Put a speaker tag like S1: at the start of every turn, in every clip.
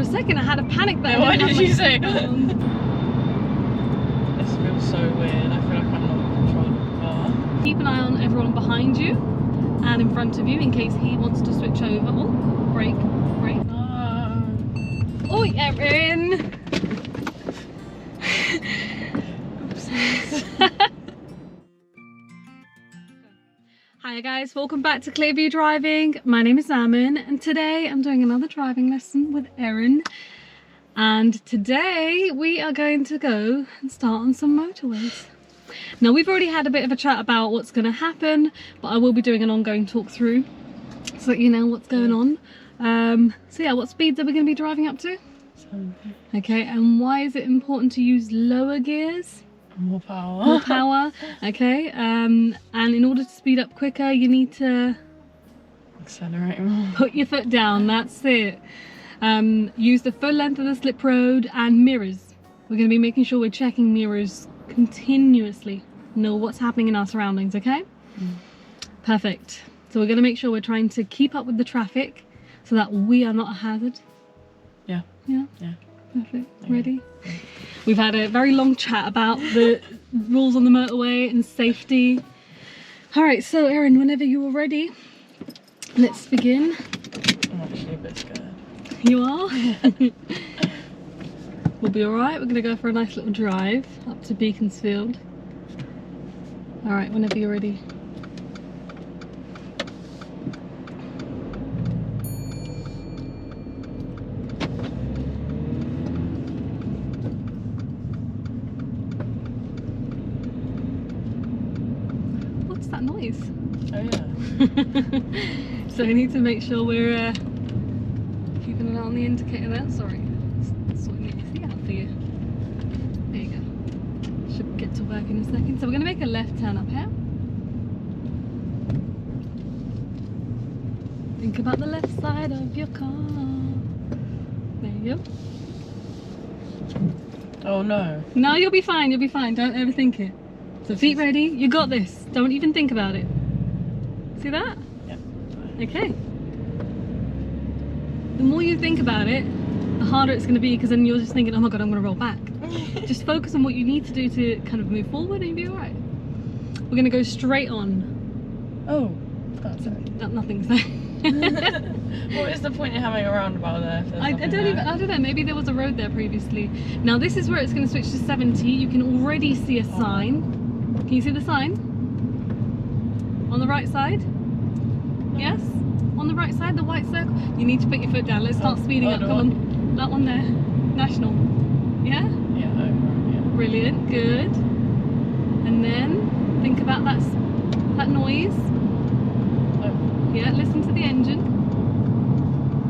S1: second I had a panic there.
S2: Why did you say?
S1: This
S2: feels so weird. I feel like I'm not in control of the car.
S1: Keep an eye on everyone behind you and in front of you in case he wants to switch over. Oh, brake. Oh, Erin! Hi guys, welcome back to Clearview Driving. My name is Erin and today I'm doing another driving lesson with Erin. And today we are going to go and start on some motorways. Now we've already had a bit of a chat about what's going to happen, but I will be doing an ongoing talk through so that you know what's going on. So yeah, what speeds are we going to be driving up to?
S2: 70.
S1: Okay, and why is it important to use lower gears?
S2: More power.
S1: More power, okay. And in order to speed up quicker, you need to
S2: accelerate more.
S1: Put your foot down, that's it. Use the full length of the slip road and mirrors. We're going to be making sure we're checking mirrors continuously. Know what's happening in our surroundings, okay? Perfect. So we're going to make sure we're trying to keep up with the traffic so that we are not a hazard.
S2: Yeah.
S1: Perfect. Ready? Yeah. We've had a very long chat about the rules on the motorway and safety. Alright, so Erin, whenever you are ready, let's begin.
S2: I'm actually a bit scared.
S1: You are? We'll be alright. We're going to go for a nice little drive up to Beaconsfield. Alright, whenever you're ready. What's that noise?
S2: Oh yeah.
S1: So we need to make sure we're keeping an eye on the indicator there. Sorry, sorting the out for you. There you go. Should get to work in a second. So we're going to make a left turn up here. Think about the left side of your car. There you go.
S2: Oh no.
S1: No, you'll be fine. You'll be fine. Don't overthink it. So feet ready. You got this. Don't even think about it. See that?
S2: Yeah.
S1: Okay. The more you think about it, the harder it's going to be, because then you're just thinking, oh my god, I'm going to roll back. Just focus on what you need to do to kind of move forward and you'll be alright. We're going to go straight on.
S2: Oh, that's it.
S1: Nothing's there.
S2: What is the point of having a roundabout there? If
S1: I don't know, maybe there was a road there previously. Now this is where it's going to switch to 70. You can already see a sign. Can you see the sign? On the right side? Yes? On the right side, the white circle. You need to put your foot down. Let's start speeding up. Come on. That one there. National. Yeah?
S2: Yeah, over, yeah.
S1: Brilliant. Good. And then think about that noise.
S2: Oh.
S1: Yeah, listen to the engine.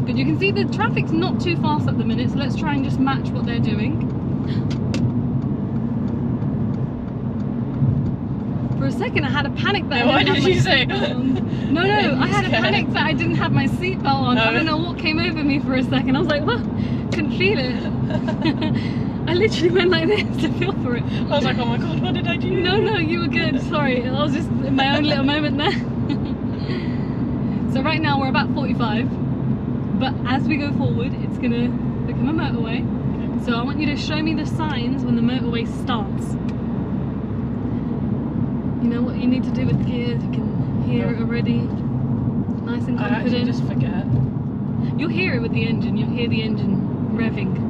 S1: Good. You can see the traffic's not too fast at the minute, so let's try and just match what they're doing. For a second I had a panic that
S2: Why did you say?
S1: No, I had a panic that I didn't have my seatbelt on. I don't know what came over me for a second. I was like, what? Couldn't feel it. I literally went like this to feel for it.
S2: I was like, oh my god, what did I do?
S1: No, you were good. Sorry, I was just in my own little moment there. So right now we're about 45, but as we go forward, it's gonna become a motorway. Okay. So I want you to show me the signs when the motorway starts. You know what you need to do with the gears, you can hear it already, nice and confident.
S2: I actually just forget.
S1: You'll hear it with the engine, you'll hear the engine revving.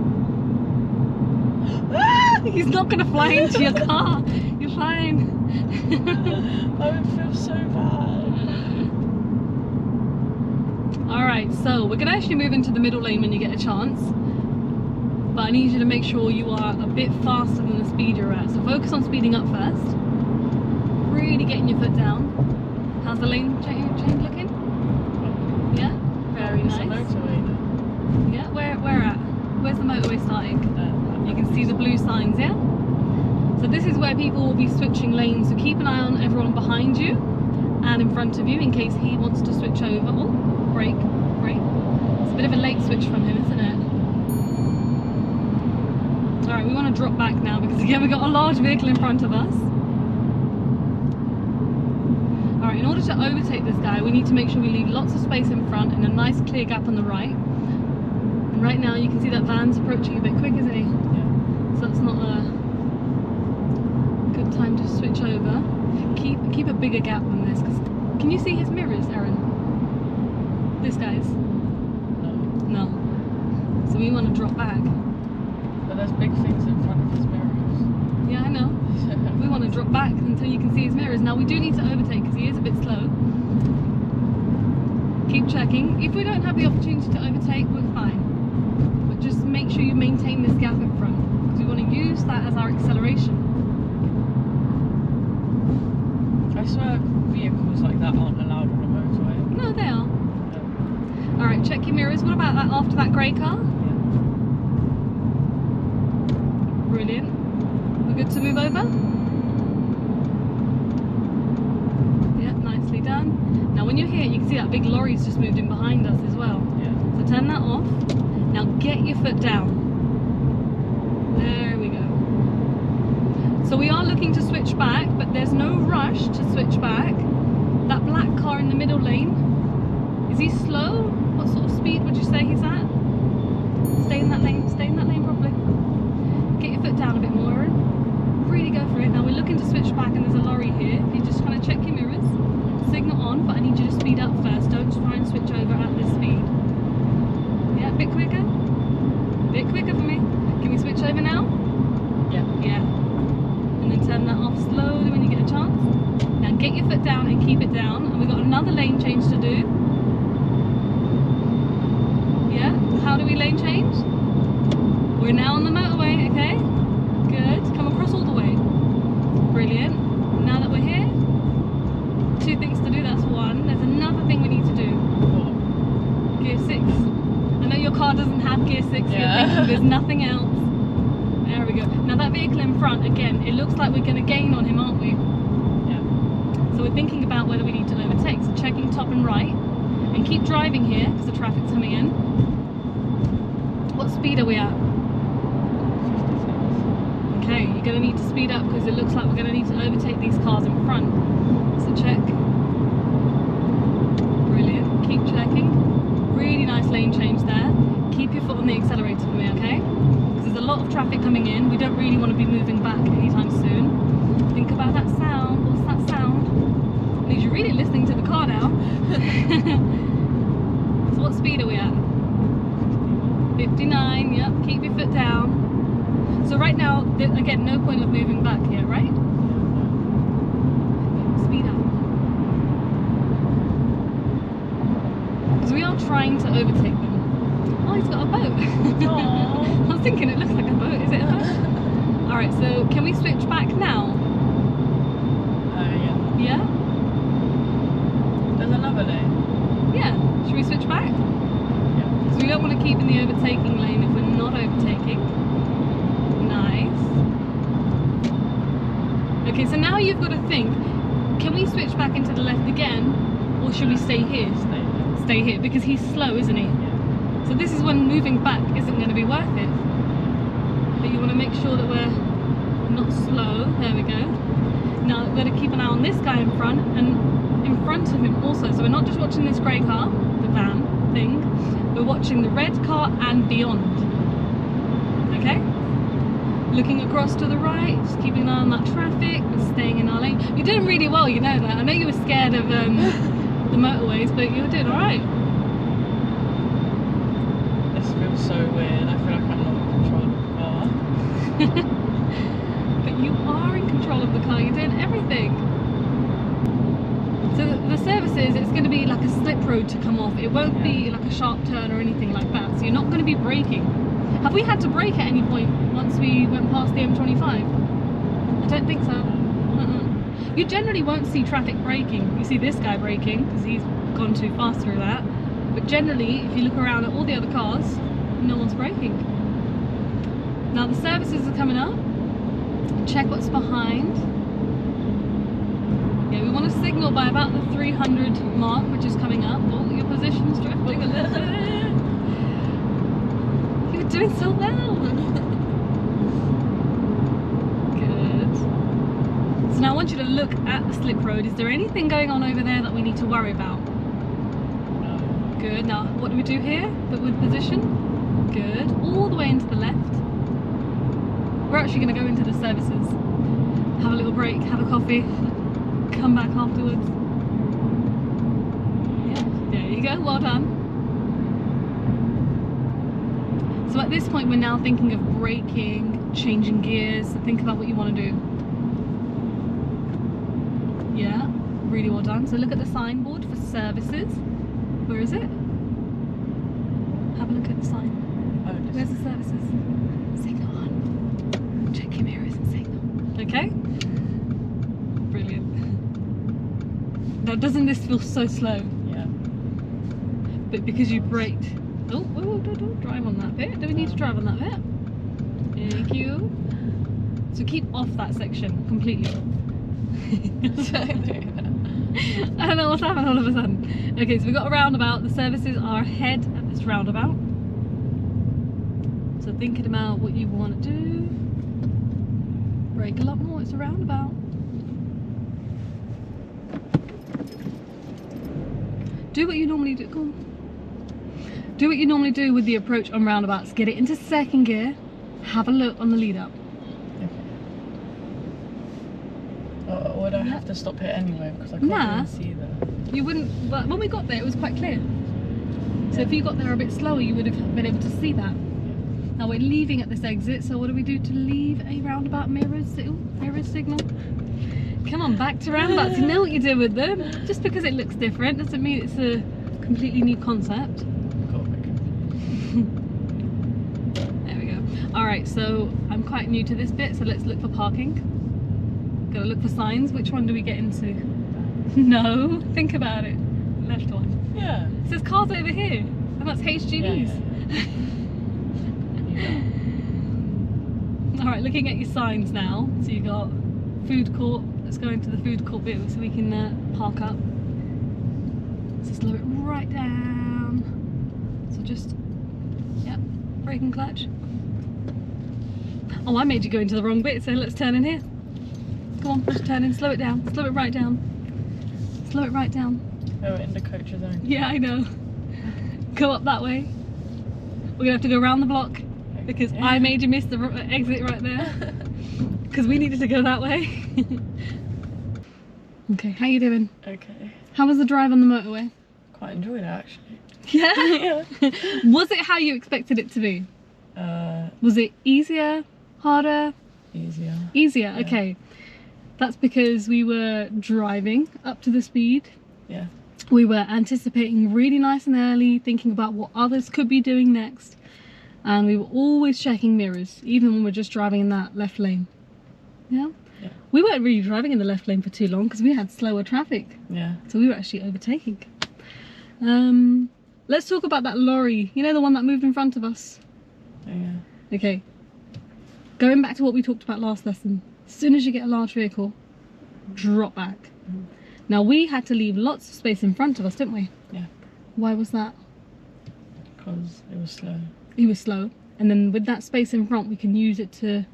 S1: He's not going to fly into your car, you're fine.
S2: I would feel so bad.
S1: Alright, so we're going to actually move into the middle lane when you get a chance. But I need you to make sure you are a bit faster than the speed you're at. So focus on speeding up first. Really getting your foot down. How's the lane change looking? Yeah? Very nice.
S2: Motorway.
S1: Yeah, where at? Where's the motorway starting? You can see the blue signs, yeah? So this is where people will be switching lanes, so keep an eye on everyone behind you and in front of you in case he wants to switch over. Oh, brake. It's a bit of a late switch from him, isn't it? Alright, we want to drop back now because again we've got a large vehicle in front of us. Alright, in order to overtake this guy, we need to make sure we leave lots of space in front and a nice clear gap on the right. And right now you can see that van's approaching a bit quick, isn't he?
S2: Yeah.
S1: So it's not a good time to switch over. Keep a bigger gap than this, because can you see his mirrors, Erin? This guy's?
S2: No.
S1: No. So we want to drop back.
S2: But there's big things in front of his mirrors.
S1: Yeah, I know. We want to drop back until you can see his mirrors. Now we do need to overtake because he is a bit slow. Keep checking. If we don't have the opportunity to overtake, we're fine. But just make sure you maintain this gap in front, because we want to use that as our acceleration.
S2: I swear vehicles like that aren't allowed on the motorway.
S1: No, they are.
S2: Yeah.
S1: Alright, check your mirrors. What about that after that grey car? Brilliant. We're good to move over? Yep, nicely done. Now when you're here, you can see that big lorry's just moved in behind us as well.
S2: Yeah.
S1: So turn that off. Now get your foot down. There we go. So we are looking to switch back, but there's no rush to switch back. That black car in the middle lane, is he slow? What sort of speed would you say he's at? Stay in that lane properly. Get your foot down a bit more, Erin. Really go for it. Now we're looking to switch back and there's a lorry here. You just kind of check your mirrors. Signal on, but I need you to speed up first. Don't try and switch over at this speed. Yeah, a bit quicker. A bit quicker for me. Can we switch over now?
S2: Yeah.
S1: Yeah. And then turn that off slowly when you get a chance. Now get your foot down and keep it down. And we've got another lane change to do. Yeah? How do we lane change? We're now on the motorway, okay? Good. Come across all the way. Brilliant. Now that we're here, 2 things to do, that's 1. There's another thing we need to do.
S2: What?
S1: Gear 6. I know your car doesn't have gear 6,
S2: Yeah.
S1: you're thinking there's nothing else. There we go. Now that vehicle in front, again, it looks like we're going to gain on him, aren't we?
S2: Yeah.
S1: So we're thinking about whether we need to overtake. So checking top and right. And keep driving here, because the traffic's coming in. What speed are we at?
S2: 56.
S1: Okay, you're going to need to speed up because it looks like we're going to need to overtake these cars in front. So check. Brilliant. Keep checking. Really nice lane change there. Keep your foot on the accelerator for me, okay? Because there's a lot of traffic coming in. We don't really want to be moving back anytime soon. Think about that sound. What's that sound? It means you're really listening to the car now. So what speed are we at? 59, yep. Keep your foot down. So right now, again, no point of moving back here, right? Speed up. Because we are trying to overtake them. Oh, he's got a boat. I was thinking it looks like a boat. Is it a boat? Alright, so can we switch back now?
S2: Yeah.
S1: Yeah?
S2: There's another lane.
S1: Yeah. Should we switch back?
S2: Yeah.
S1: Because we don't want to keep in the overtaking lane if we're not overtaking. Nice. Okay, so now you've got to think, can we switch back into the left again, or should we stay here?
S2: Stay there.
S1: Stay here, because he's slow, isn't he?
S2: Yeah.
S1: So this is when moving back isn't going to be worth it. But you want to make sure that we're not slow. There we go. Now we've got to keep an eye on this guy in front, and in front of him also. So we're not just watching this grey car, the van thing, we're watching the red car and beyond. Okay? Looking across to the right, just keeping an eye on that traffic, but staying in our lane. You're doing really well, you know that. I know you were scared of the motorways, but you're doing alright.
S2: This feels so weird. I feel like I'm not in control of the car.
S1: But you are in control of the car, you're doing everything. So the services, it's going to be like a slip road to come off. It won't be like a sharp turn or anything like that. So you're not going to be braking. Have we had to brake at any point once we went past the M25? I don't think so. You generally won't see traffic braking. You see this guy braking because he's gone too fast through that. But generally, if you look around at all the other cars, no one's braking. Now the services are coming up. Check what's behind. Yeah, we want to signal by about the 300 mark, which is coming up. Oh, your position's drifting a little bit. You're doing so well. Good. So now I want you to look at the slip road. Is there anything going on over there that we need to worry about?
S2: No.
S1: Good. Now, what do we do here? But with position? Good. All the way into the left. We're actually going to go into the services. Have a little break, have a coffee, come back afterwards. Yeah, there you go, well done. So at this point we're now thinking of braking, changing gears, so think about what you want to do. Yeah, really well done. So look at the signboard for services. Where is it? Have a look at the sign.
S2: Oh,
S1: Where's the services? Signal on. Check your mirrors and signal. Okay? Brilliant. Now doesn't this feel so slow?
S2: Yeah.
S1: But because you braked. Oh, don't drive on that bit. Do we need to drive on that bit? Thank you. So keep off that section completely. I don't know what's happened all of a sudden. Okay, so we've got a roundabout. The services are ahead at this roundabout. So thinking about what you want to do. Brake a lot more, it's a roundabout. Do what you normally do. Go on. Do what you normally do with the approach on roundabouts. Get it into second gear. Have a look on the lead up.
S2: Okay. Would I have to stop here anyway because I can't even see that?
S1: You wouldn't, but when we got there it was quite clear. So if you got there a bit slower you would have been able to see that. Now we're leaving at this exit, so what do we do to leave a roundabout mirror signal? Come on, back to roundabouts. You know what you do with them. Just because it looks different doesn't mean it's a completely new concept. There we go. Alright, so I'm quite new to this bit, so let's look for parking. Gotta look for signs. Which one do we get into? No, think about it. Left one.
S2: Yeah.
S1: It says cars over here, and that's HGVs.
S2: Yeah.
S1: Alright, looking at your signs now. So you got food court. Let's go into the food court bit so we can park up. So slow it right down. So just, yep, brake and clutch. Oh, I made you go into the wrong bit, so let's turn in here. Come on, just turn in, slow it down. Slow it right down. Slow it right down.
S2: Oh, in the coach's own.
S1: Yeah, I know. Go up that way. We're gonna have to go around the block because I made you miss the exit right there. Because we needed to go that way. Okay, how you doing?
S2: Okay.
S1: How was the drive on the motorway?
S2: Quite enjoyed it actually.
S1: Yeah? Was it how you expected it to be? Was it easier? Harder?
S2: Easier.
S1: Easier,
S2: Yeah.
S1: okay. That's because we were driving up to the speed.
S2: Yeah.
S1: We were anticipating really nice and early, thinking about what others could be doing next. And we were always checking mirrors, even when we're just driving in that left lane. Yeah?
S2: Yeah.
S1: We weren't really driving in the left lane for too long because we had slower traffic.
S2: Yeah.
S1: So we were actually overtaking. Let's talk about that lorry. You know, the one that moved in front of us?
S2: Yeah.
S1: Okay. Going back to what we talked about last lesson. As soon as you get a large vehicle, drop back.
S2: Mm.
S1: Now we had to leave lots of space in front of us, didn't we?
S2: Yeah.
S1: Why was that?
S2: Because it was slow.
S1: He was slow. And then with that space in front, we can use it to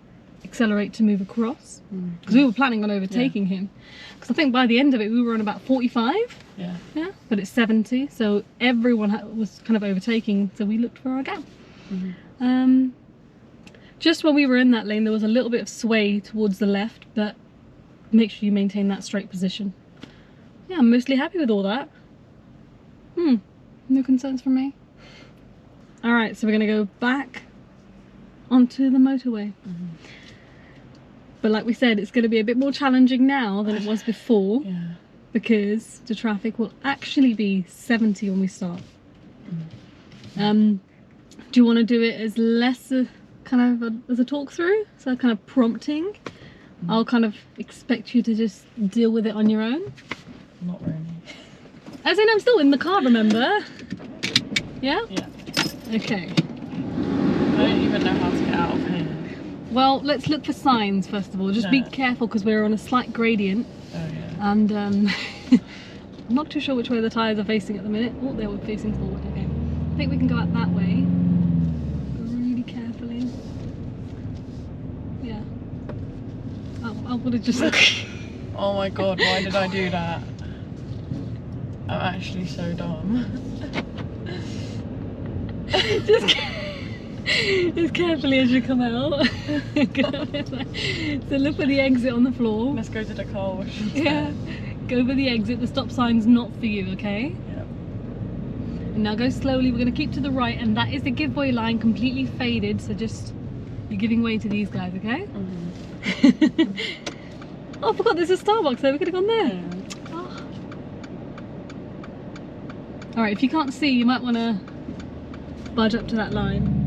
S1: accelerate to move across. Because we were planning on overtaking him. Because I think by the end of it, we were on about 45.
S2: Yeah.
S1: Yeah. But it's 70. So everyone was kind of overtaking. So we looked for our gap.
S2: Mm-hmm.
S1: Just when we were in that lane, there was a little bit of sway towards the left, but make sure you maintain that straight position. Yeah, I'm mostly happy with all that. No concerns from me. Alright, so we're going to go back onto the motorway. But like we said, it's going to be a bit more challenging now than it was before.
S2: Yeah.
S1: Because the traffic will actually be 70 when we start. Do you want to do it as less as a talk through? So kind of prompting. I'll kind of expect you to just deal with it on your own.
S2: Not really.
S1: As in, I'm still in the car, remember? Yeah?
S2: Yeah.
S1: Okay.
S2: I don't even know how to get out of here.
S1: Well, let's look for signs first of all. Just be
S2: Yeah.
S1: careful because we're on a slight gradient.
S2: Oh yeah.
S1: And I'm not too sure which way the tyres are facing at the minute. Oh, they were facing forward. Okay. I think we can go out that way. Really carefully. Yeah. I would have just...
S2: Oh my god, why did I do that? I'm actually so dumb.
S1: just Just carefully as you come out. So look for the exit on the floor.
S2: Let's go to the car wash instead.
S1: Yeah. Go for the exit. The stop sign's not for you, okay?
S2: Yep.
S1: And now go slowly. We're going to keep to the right, and that is the giveaway line, completely faded. So just you're giving way to these guys, okay? Oh, I forgot there's a Starbucks there. We could have gone there. Oh. All right. If you can't see, you might want to budge up to that line.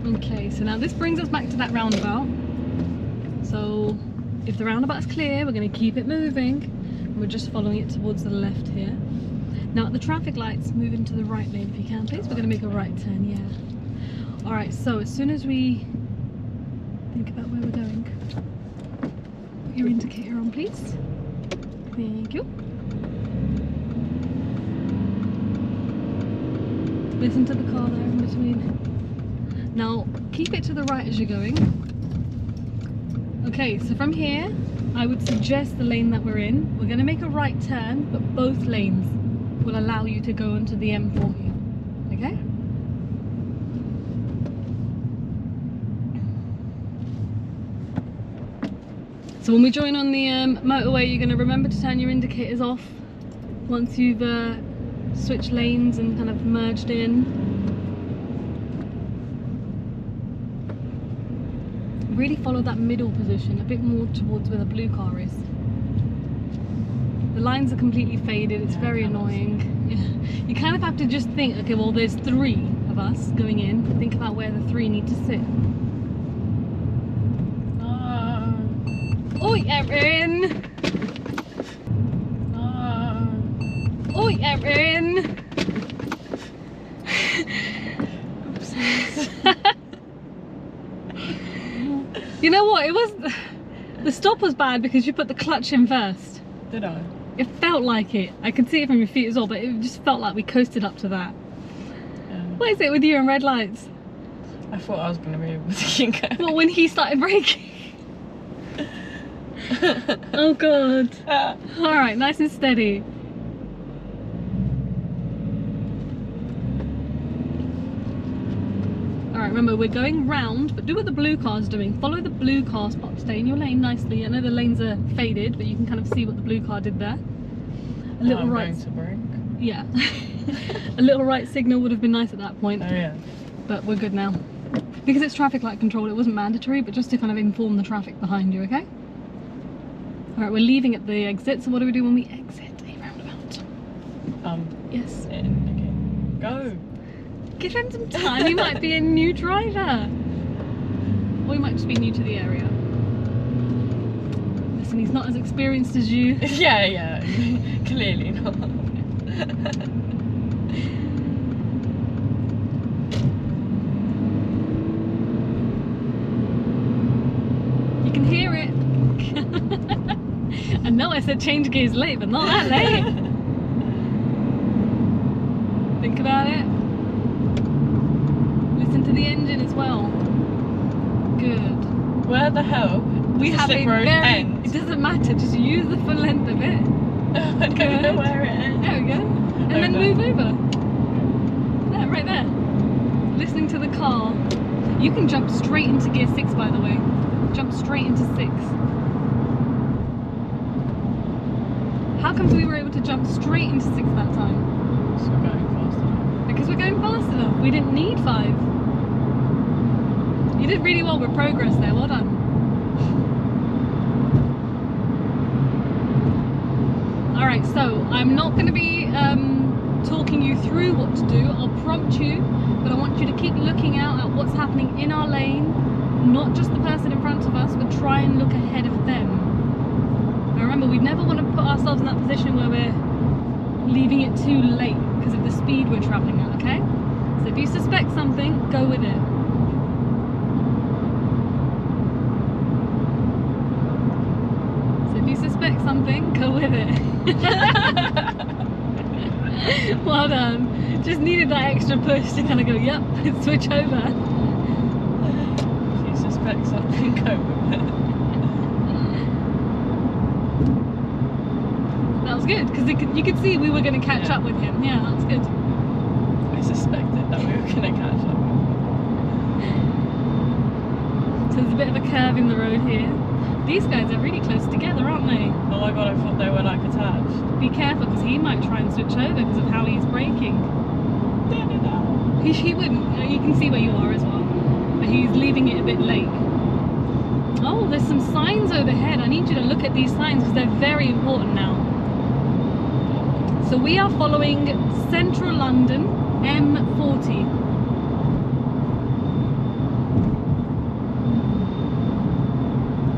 S1: Okay, so now this brings us back to that roundabout. So if the roundabout's clear, we're going to keep it moving. And we're just following it towards the left here. Now at the traffic lights, move into the right lane if you can, please. We're going to make a right turn, yeah. All right, so as soon as we think about where we're going, put your indicator on, please. Thank you. Listen to the car there in between. Now, keep it to the right as you're going. Okay, so from here, I would suggest the lane that we're in. We're going to make a right turn, but both lanes will allow you to go onto the M40. Okay? So when we join on the motorway, you're going to remember to turn your indicators off once you've switched lanes and kind of merged in. Really follow that middle position, a bit more towards where the blue car is. The lines are completely faded, it's very annoying. You kind of have to just think, okay, well there's 3 of us going in. Think about where the 3 need to sit. Oi, Erin! Oi, Erin! You know what? It was the stop was bad because you put the clutch in first.
S2: Did I?
S1: It felt like it. I could see it from your feet as well, but it just felt like we coasted up to that.
S2: Yeah.
S1: What is it with you and red lights?
S2: I thought I was going to be able to keep going.
S1: Well, when he started braking. Oh god. All right, nice and steady. Alright, remember we're going round, but do what the blue car's doing. Follow the blue car spot, stay in your lane nicely. I know the lanes are faded, but you can kind of see what the blue car did there. A little right.
S2: Going to brake.
S1: Yeah. A little right signal would have been nice at that point.
S2: Oh yeah.
S1: But we're good now. Because it's traffic light control, it wasn't mandatory, but just to kind of inform the traffic behind you, okay? Alright, we're leaving at the exit, so what do we do when we exit a roundabout? Yes.
S2: Indicate. Go!
S1: Give him some time, he might be a new driver. Or he might just be new to the area. Listen, he's not as experienced as you.
S2: Yeah, clearly not.
S1: You can hear it. I know I said change gears late, but not that late. Think about it. Listen to the engine as well. Good.
S2: Where the hell?
S1: We have a very.
S2: End?
S1: It doesn't matter. Just use the full length of it.
S2: I don't know where it ends.
S1: There we go. And then move over. There, right there. Listening to the car. You can jump straight into gear 6, by the way. Jump straight into 6. How come we were able to jump straight into 6 that time?
S2: So we're going fast enough.
S1: Because we're going fast enough. We didn't need 5. You did really well with progress there. Well done. Alright, so I'm not going to be talking you through what to do. I'll prompt you, but I want you to keep looking out at what's happening in our lane, not just the person in front of us, but try and look ahead of them. Now remember, we never want to put ourselves in that position where we're leaving it too late because of the speed we're travelling at, okay? So if you suspect something, go with it. So if you suspect something, go with it. Well done. Just needed that extra push to kind of go, yep, switch over.
S2: If you suspect something, go with it.
S1: good because you could see we were going to catch up with him. Yeah, that's good.
S2: I suspected that we were going to catch up.
S1: So there's a bit of a curve in the road here. These guys are really close together, aren't they?
S2: Oh my god, I thought they were like attached.
S1: Be careful because he might try and switch over because of how he's braking. He wouldn't. You can see where you are as well. But he's leaving it a bit late. Oh, there's some signs overhead. I need you to look at these signs because they're very important now. So we are following Central London M40.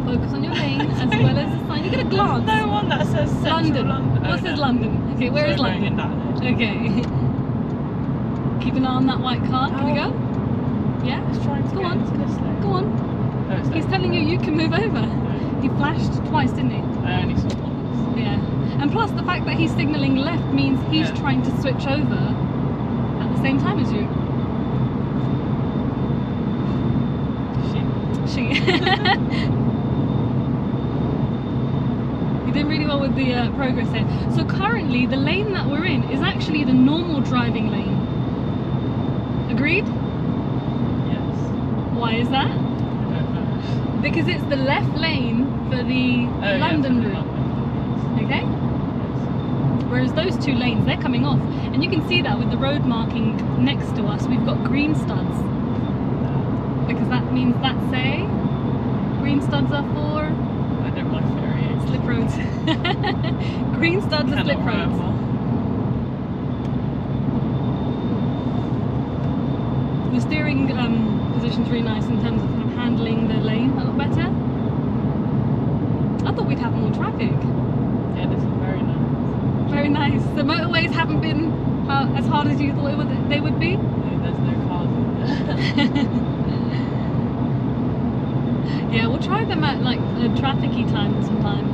S1: Focus on your lane as well as the sign. You get a glance.
S2: There's no one that says Central London.
S1: What says London? Okay, where is London? Okay. Keep an eye on that white car. Can we go? Yeah?
S2: It's trying to
S1: go on. Go on.
S2: No,
S1: He's telling you can move over.
S2: No.
S1: He flashed twice, didn't he?
S2: I only saw once.
S1: Yeah. And plus the fact that he's signalling left means he's trying to switch over at the same time as you. She. You did really well with the progress here. So currently the lane that we're in is actually the normal driving lane. Agreed?
S2: Yes.
S1: Why is that?
S2: I don't know.
S1: Because it's the left lane for the London route. Okay?
S2: Yes.
S1: Whereas those two lanes, they're coming off. And you can see that with the road marking next to us, we've got green studs. Because that means that's a... Green studs are for...
S2: I don't like fairy eggs.
S1: Slip roads. Green studs are slip roads. The steering position's really nice in terms of kind of handling the lane a lot better. I thought we'd have more traffic.
S2: Yeah, this is very nice.
S1: Very nice. The motorways haven't been as hard as you thought they would be.
S2: No, there's no cars in there.
S1: Yeah, we'll try them at like a trafficy time sometime.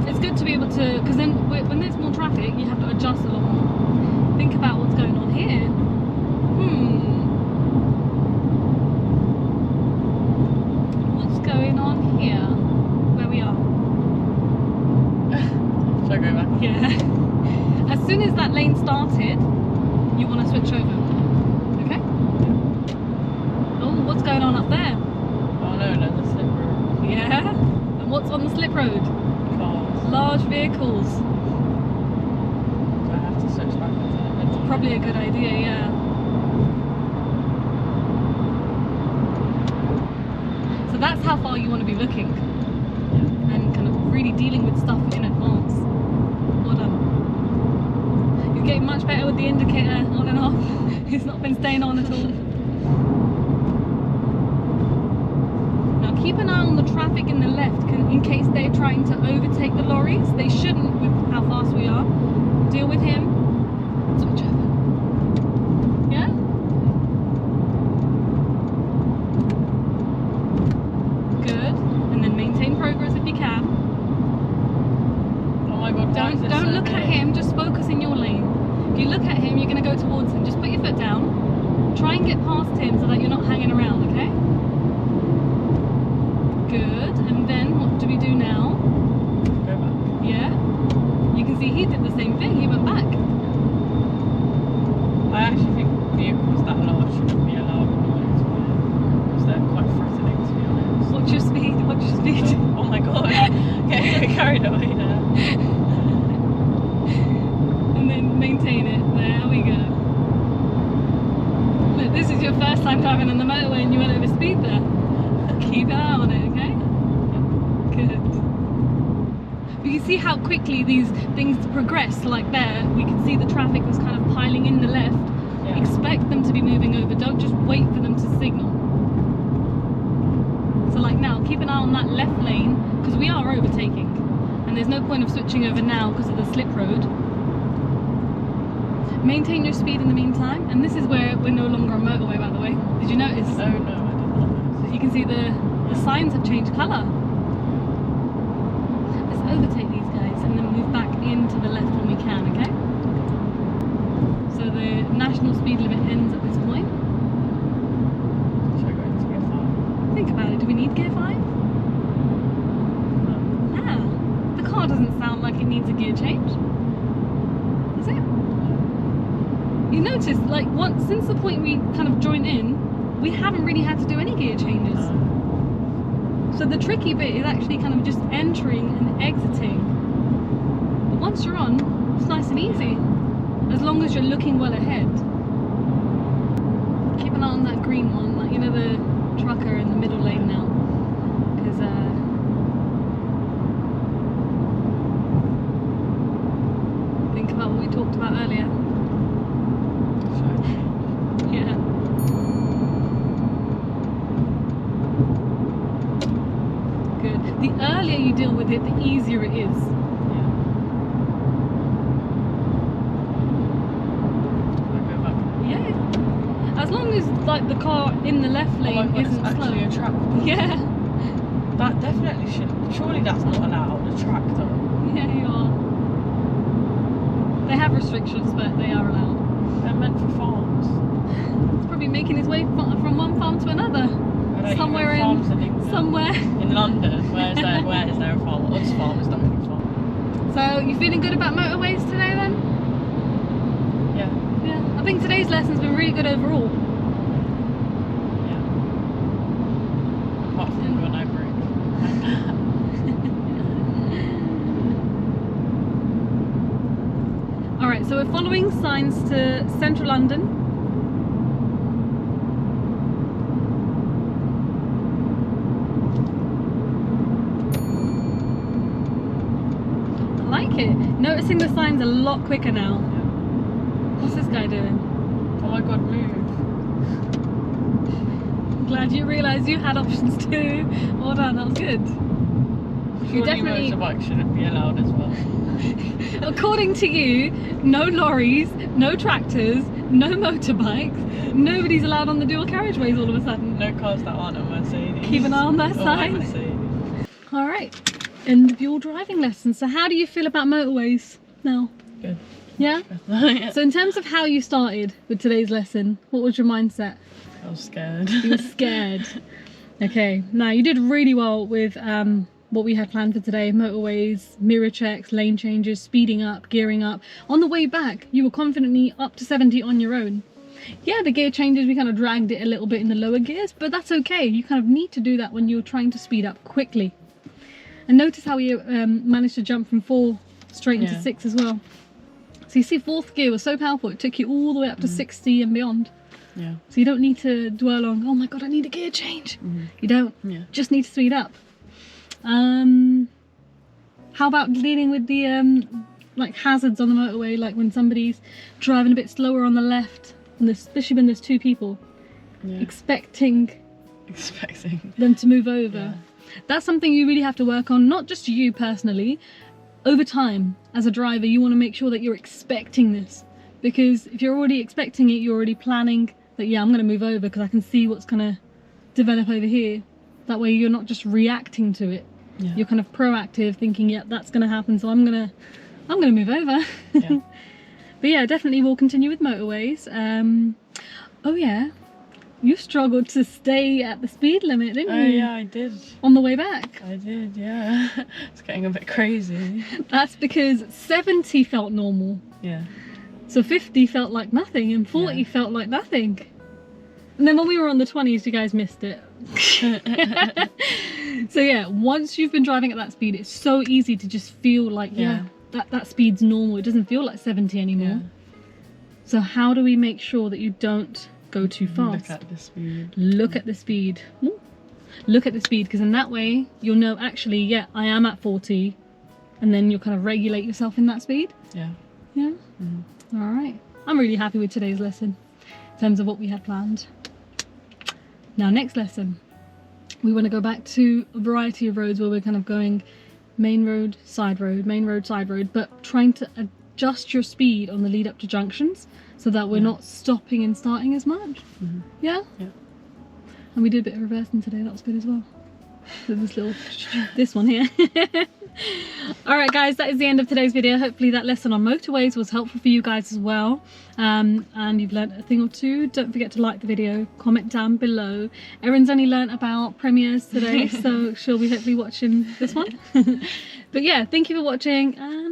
S1: It's good to be able to, because then when there's more traffic, you have to adjust a lot more. Think about what's going on here. What's going on here? Where we are?
S2: Should I go back?
S1: Yeah. As soon as that lane started, you want to switch over. Okay? Oh, what's going on up there?
S2: Oh no, there's a slip road.
S1: Yeah. And what's on the slip road?
S2: Cars.
S1: Large vehicles.
S2: Do I have to switch back into the middle?
S1: Probably a good idea, yeah. So that's how far you want to be looking. And kind of really dealing with stuff in advance. Well done. You're getting much better with the indicator on and off. It's not been staying on at all. Now keep an eye on the traffic in the left in case they're trying to overtake the lorries. They shouldn't with how fast we are. Deal with him. Switch over. Yeah? Good. And then maintain progress if you can.
S2: Oh my god,
S1: Don't look at him, just focus in your lane. If you look at him, you're going to go towards him. Just put your foot down. Try and get past him so that you're not hanging around, okay? Good. And then what do we do now?
S2: Go back.
S1: Yeah. You can see he did the same thing. He went back.
S2: I actually think vehicles that large shouldn't be allowed on the motorway because they're quite threatening, to be honest.
S1: Watch your speed. Watch your speed.
S2: Oh my god. Okay, carried away there.
S1: And then maintain it. There we go. Look, this is your first time driving on the motorway and you went over speed there. Keep an eye on it, okay? Good. But you see how quickly these things progress, like there, we can see the traffic was kind of piling in the left.
S2: Yeah.
S1: Expect them to be moving over, don't just wait for them to signal. So like now, keep an eye on that left lane, because we are overtaking. And there's no point of switching over now because of the slip road. Maintain your speed in the meantime, and this is where we're no longer on motorway, by the way. Did you notice?
S2: Oh no, I did not notice.
S1: You can see the signs have changed colour. Let's overtake these guys and then move back into the left when we can, okay? So the national speed limit ends at this point.
S2: Should I go into gear 5?
S1: Think about it, do we need gear 5?
S2: No.
S1: Ah, the car doesn't sound like it needs a gear change. That's it. You notice, like, once since the point we kind of joined in, we haven't really had to do any gear changes. So the tricky bit is actually kind of just entering and exiting. But once you're on, it's nice and easy, as long as you're looking well ahead. Keep an eye on that green one, like, you know, the trucker in the middle lane now, because think about what we talked about earlier. Yeah. Good. The earlier you deal with it, the easier it is. As long as, like, the car in the left lane isn't
S2: actually
S1: slow.
S2: a tractor.
S1: Yeah.
S2: That definitely should. Surely that's not allowed. A tractor.
S1: Yeah, you are. They have restrictions, but they are allowed.
S2: They're meant for farms.
S1: It's probably making its way from one farm to another. Somewhere in
S2: farms in England.
S1: somewhere.
S2: In London, where is there a farm? Us farm is the only farm.
S1: So you feeling good about motorways today then?
S2: Yeah.
S1: Yeah. I think today's lesson's been really good overall.
S2: Yeah. Apart from when I break.
S1: Alright, so we're following signs to central London. I like it. Noticing the signs a lot quicker now. What's this guy doing?
S2: Oh my god, move.
S1: Glad you realised you had options too. Well done, that was good.
S2: Surely
S1: definitely-
S2: motorbikes shouldn't be allowed as well.
S1: According to you, no lorries, no tractors, no motorbikes, nobody's allowed on the dual carriageways all of a sudden.
S2: No cars that aren't a Mercedes.
S1: Keep an eye on that
S2: Or a
S1: sign.
S2: Mercedes.
S1: Alright, end of your driving lesson. So how do you feel about motorways now?
S2: Good.
S1: Yeah?
S2: Yeah.
S1: So in terms of how you started with today's lesson, what was your mindset?
S2: I was scared.
S1: You were scared. Okay, now you did really well with what we had planned for today: motorways, mirror checks, lane changes, speeding up, gearing up. On the way back, you were confidently up to 70 on your own. Yeah, the gear changes, we kind of dragged it a little bit in the lower gears, but that's okay. You kind of need to do that when you're trying to speed up quickly. And notice how we managed to jump from 4 straight into 6 as well. So you see, 4th gear was so powerful, it took you all the way up to 60 and beyond.
S2: Yeah.
S1: So you don't need to dwell on, oh my god, I need a gear change. You don't.
S2: Yeah.
S1: Just need to speed up. How about dealing with the like hazards on the motorway, like when somebody's driving a bit slower on the left, and especially when there's 2 people, expecting them to move over.
S2: Yeah.
S1: That's something you really have to work on, not just you personally. Over time, as a driver, you want to make sure that you're expecting this, because if you're already expecting it, you're already planning that, yeah, I'm going to move over because I can see what's going to develop over here. That way you're not just reacting to it.
S2: Yeah.
S1: You're kind of proactive, thinking, yeah, that's going to happen, so I'm gonna move over.
S2: Yeah.
S1: But yeah, definitely we'll continue with motorways. Oh yeah, you struggled to stay at the speed limit, didn't you?
S2: Oh yeah, I did.
S1: On the way back.
S2: I did, yeah. It's getting a bit crazy.
S1: That's because 70 felt normal.
S2: Yeah.
S1: So 50 felt like nothing and 40 felt like nothing. And then when we were on the 20s, you guys missed it. So yeah, once you've been driving at that speed, it's so easy to just feel like, that speed's normal. It doesn't feel like 70 anymore.
S2: Yeah.
S1: So how do we make sure that you don't go too fast?
S2: Look at the speed.
S1: Look at the speed. Ooh. Look at the speed, because in that way you'll know, actually, yeah, I am at 40, and then you'll kind of regulate yourself in that speed.
S2: Yeah.
S1: Yeah. All right. I'm really happy with today's lesson in terms of what we had planned. Now, next lesson, we want to go back to a variety of roads where we're kind of going main road, side road, main road, side road, but trying to adjust your speed on the lead up to junctions so that we're not stopping and starting as much. Yeah?
S2: Yeah.
S1: And we did a bit of reversing today, that was good as well. So this one here. Alright guys, that is the end of today's video. Hopefully that lesson on motorways was helpful for you guys as well, and you've learnt a thing or two. Don't forget to like the video, comment down below. Erin's only learnt about premieres today, so she'll be hopefully watching this one. But yeah, thank you for watching, and